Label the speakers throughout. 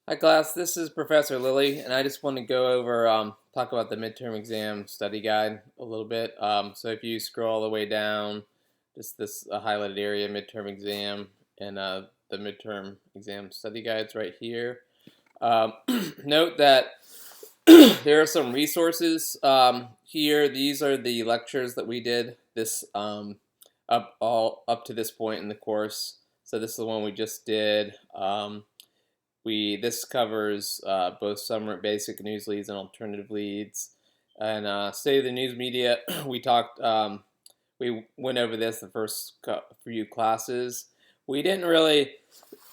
Speaker 1: Hi class, this is Professor Lilly, and I just want to go over, talk about the midterm exam study guide a little bit. So if you scroll all the way down, just this highlighted area, midterm exam, and the midterm exam study guides right here. Note that there are some resources here. These are the lectures that we did this up to this point in the course. So this is the one we just did. This covers both some basic news leads and alternative leads. And State of the News Media, we went over this the first few classes. We didn't really,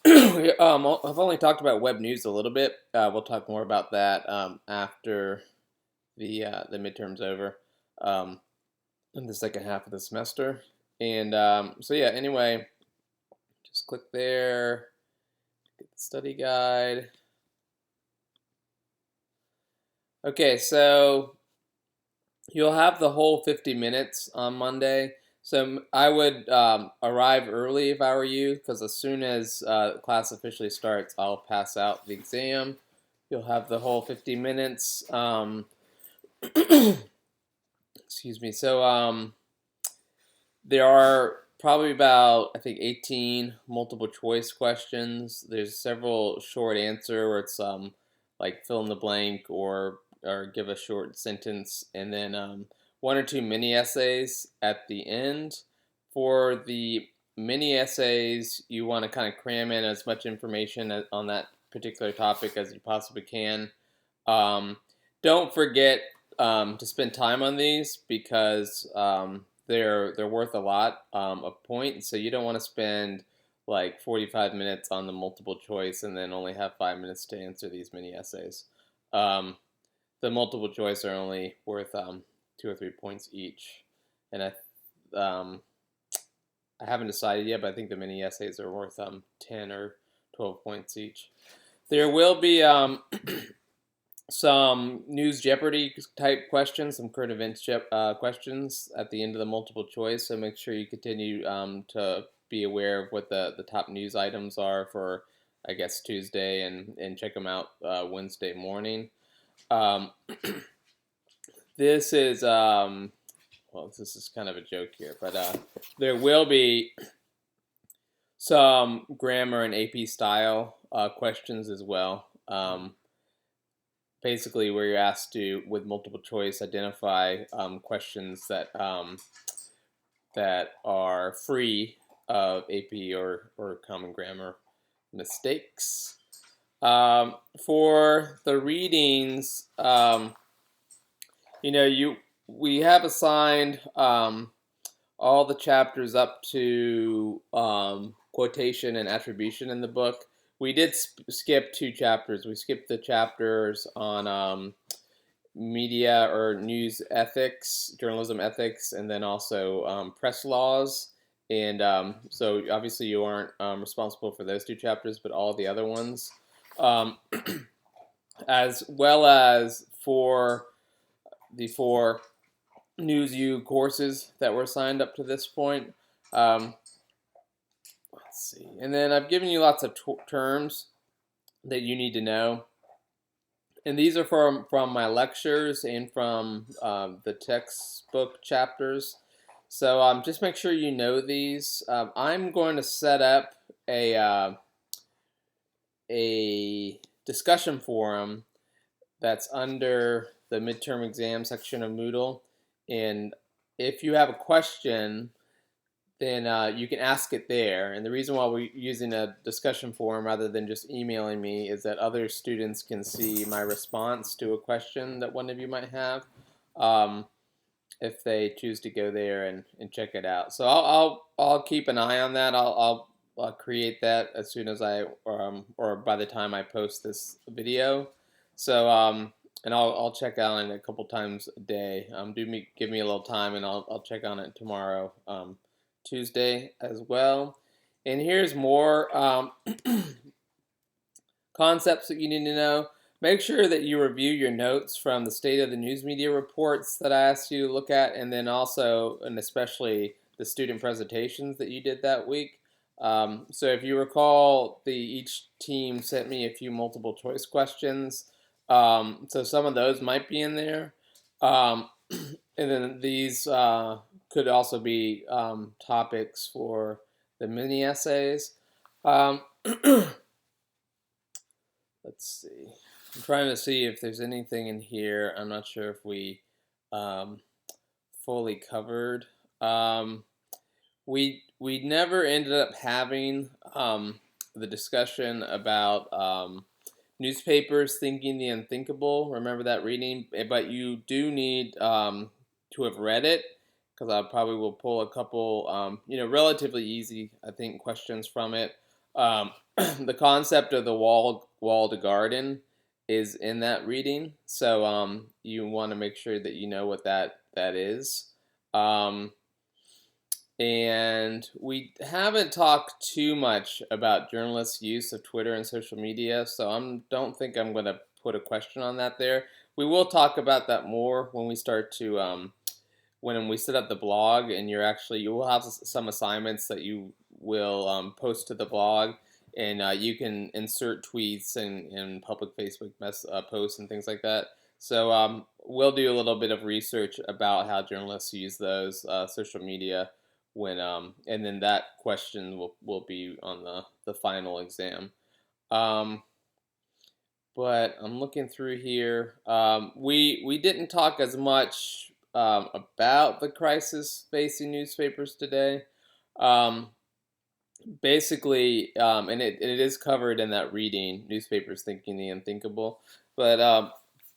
Speaker 1: I've only talked about web news a little bit. We'll talk more about that after the midterm's over in the second half of the semester. And so yeah, anyway, just click there. Get the study guide. Okay, so you'll have the whole 50 minutes on Monday. So I would arrive early if I were you, because as soon as class officially starts, I'll pass out the exam. You'll have the whole 50 minutes. Excuse me. So there are probably about, I think, 18 multiple choice questions. There's several short answer where it's like fill in the blank or give a short sentence, and then one or two mini essays at the end. For the mini essays, you want to kind of cram in as much information on that particular topic as you possibly can. Don't forget to spend time on these because they're worth a lot of points. So you don't want to spend like 45 minutes on the multiple choice and then only have 5 minutes to answer these mini essays. The multiple choice are only worth 2 or 3 points each, and I haven't decided yet, but I think the mini essays are worth 10 or 12 points each. There will be some News Jeopardy type questions, some current events questions at the end of the multiple choice. So make sure you continue to be aware of what the top news items are for, I guess, Tuesday, and check them out Wednesday morning. This is well, this is kind of a joke here, but there will be some grammar and AP style questions as well. Basically, where you're asked to, with multiple choice, identify questions that that are free of AP or common grammar mistakes. For the readings, we have assigned all the chapters up to quotation and attribution in the book. We did skip 2 chapters. We skipped the chapters on media or news ethics, journalism ethics, and then also press laws. And so obviously you aren't responsible for those 2 chapters, but all the other ones. As well as for the 4 News U courses that were assigned up to this point. Let's see. And then I've given you lots of terms that you need to know. And these are from my lectures and from the textbook chapters. So just make sure you know these. I'm going to set up a discussion forum that's under the midterm exam section of Moodle. And if you have a question, then you can ask it there. And the reason why we're using a discussion forum rather than just emailing me is that other students can see my response to a question that one of you might have if they choose to go there and check it out. So I'll keep an eye on that. I'll create that as soon as or by the time I post this video. So and I'll check on it a couple times a day. Give me a little time, and I'll check on it tomorrow, Tuesday as well. And here's more concepts that you need to know. Make sure that you review your notes from the State of the News Media reports that I asked you to look at, and then also, and especially, the student presentations that you did that week. So if you recall, each team sent me a few multiple choice questions. So some of those might be in there. And then these could also be topics for the mini essays. Um, let's see. I'm trying to see if there's anything in here. I'm not sure if we um, fully covered. We never ended up having the discussion about newspapers thinking the unthinkable. Remember that reading? But you do need to have read it, because I probably will pull a couple, relatively easy, I think, questions from it. The concept of the walled garden is in that reading, so you want to make sure that you know what that is. Um, and we haven't talked too much about journalists' use of Twitter and social media, so I don't think I'm going to put a question on that there. We will talk about that more when we start to when we set up the blog, and you will have some assignments that you will post to the blog, and you can insert tweets and public Facebook posts and things like that. So we'll do a little bit of research about how journalists use those social media and then that question will be on the final exam. Um, but I'm looking through here. We didn't talk as much about the crisis facing newspapers today. Um, Basically, and it is covered in that reading, Newspapers Thinking the Unthinkable. But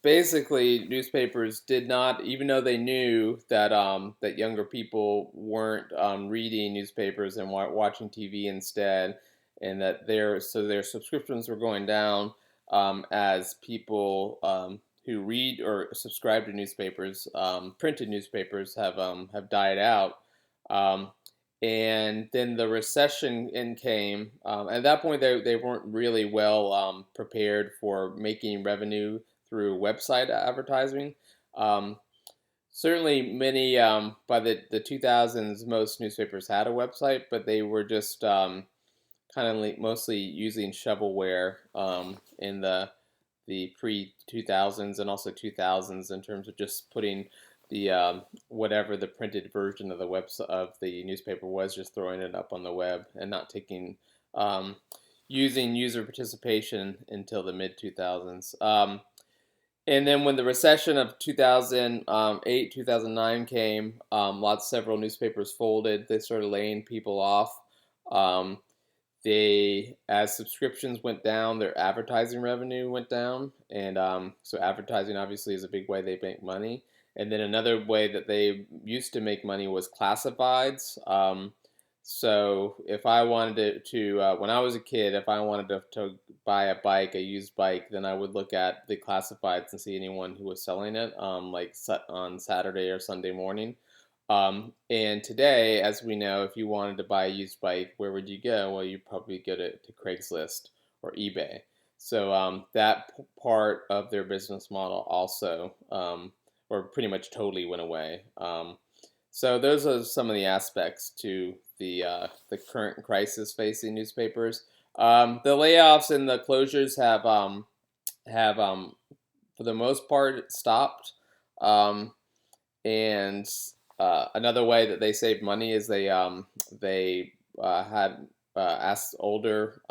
Speaker 1: basically, newspapers did not, even though they knew that younger people weren't reading newspapers and watching TV instead, and that their subscriptions were going down as people who read or subscribe to newspapers, printed newspapers, have died out. Um, and then the recession came. At that point, they weren't really well prepared for making revenue through website advertising. Um, Certainly, many by the 2000s, most newspapers had a website, but they were just kind of like mostly using shovelware in the pre 2000s and also 2000s, in terms of just putting the whatever the printed version of the website of the newspaper was, just throwing it up on the web and not taking using user participation until the mid 2000s. And then when the recession of 2008, 2009 came, several newspapers folded. They started laying people off. Um, as subscriptions went down, their advertising revenue went down, and so advertising obviously is a big way they make money. And then another way that they used to make money was classifieds. So if I wanted when I was a kid, if I wanted to buy a bike, a used bike, then I would look at the classifieds and see anyone who was selling it, like on Saturday or Sunday morning. And today, as we know, if you wanted to buy a used bike, where would you go? Well, you'd probably go to Craigslist or eBay. So that part of their business model also, or pretty much totally went away. So those are some of the aspects to the current crisis facing newspapers. The layoffs and the closures have for the most part stopped. Um, and Another way that they saved money is they had asked older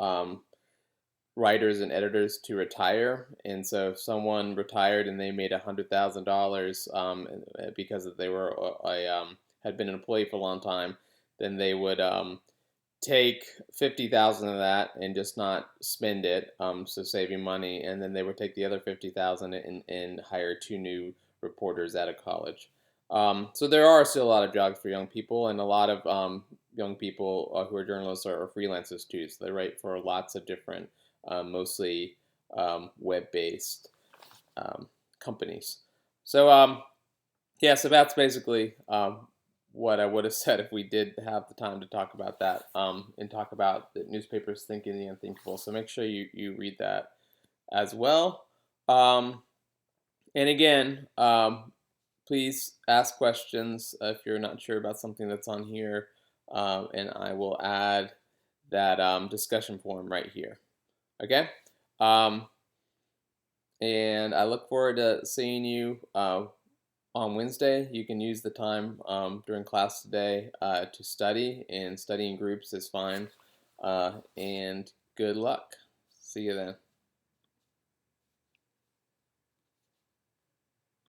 Speaker 1: writers and editors to retire, and so if someone retired and they made $100,000 because they were had been an employee for a long time, then they would take 50,000 of that and just not spend it, so saving money, and then they would take the other 50,000 and hire two new reporters out of college. So there are still a lot of jobs for young people, and a lot of young people who are journalists are freelancers too. So they write for lots of different, mostly web-based companies. So yeah, so that's basically what I would have said if we did have the time to talk about that, and talk about the newspapers thinking the unthinkable. So make sure you read that as well. And again, please ask questions if you're not sure about something that's on here, and I will add that discussion forum right here. Okay? Um, and I look forward to seeing you on Wednesday. You can use the time during class today to study, and studying groups is fine. And good luck. See you then.